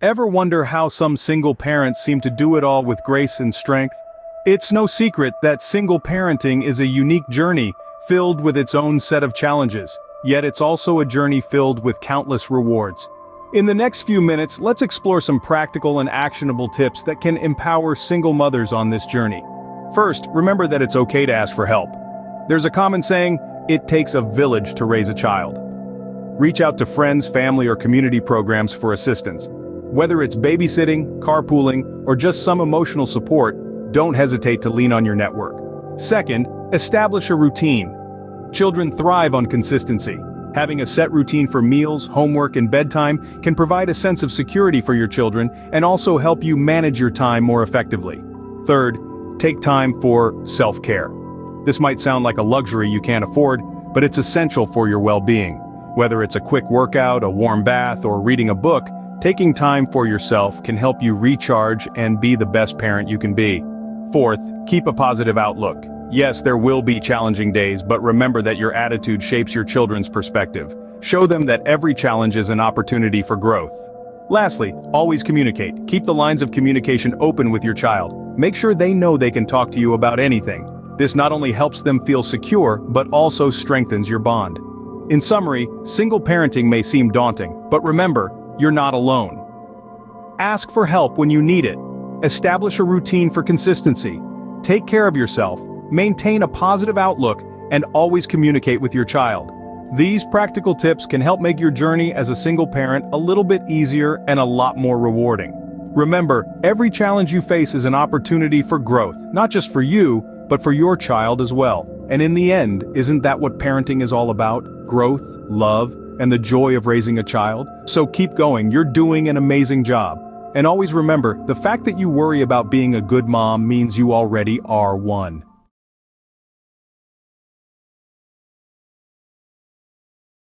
Ever wonder how some single parents seem to do it all with grace and strength? It's no secret that single parenting is a unique journey, filled with its own set of challenges, yet it's also a journey filled with countless rewards. In the next few minutes, let's explore some practical and actionable tips that can empower single mothers on this journey. First, remember that it's okay to ask for help. There's a common saying, it takes a village to raise a child. Reach out to friends, family, or community programs for assistance. Whether it's babysitting, carpooling, or just some emotional support, don't hesitate to lean on your network. Second, establish a routine. Children thrive on consistency. Having a set routine for meals, homework, and bedtime can provide a sense of security for your children and also help you manage your time more effectively. Third, take time for self-care. This might sound like a luxury you can't afford, but it's essential for your well-being. Whether it's a quick workout, a warm bath, or reading a book, taking time for yourself can help you recharge and be the best parent you can be. Fourth, keep a positive outlook. Yes, there will be challenging days, but remember that your attitude shapes your children's perspective. Show them that every challenge is an opportunity for growth. Lastly, always communicate. Keep the lines of communication open with your child. Make sure they know they can talk to you about anything. This not only helps them feel secure, but also strengthens your bond. In summary, single parenting may seem daunting, but remember, you're not alone. Ask for help when you need it. Establish a routine for consistency. Take care of yourself, maintain a positive outlook, and always communicate with your child. These practical tips can help make your journey as a single parent a little bit easier and a lot more rewarding. Remember, every challenge you face is an opportunity for growth, not just for you, but for your child as well. And in the end, isn't that what parenting is all about? Growth, love, and the joy of raising a child? So keep going, you're doing an amazing job. And always remember, the fact that you worry about being a good mom means you already are one.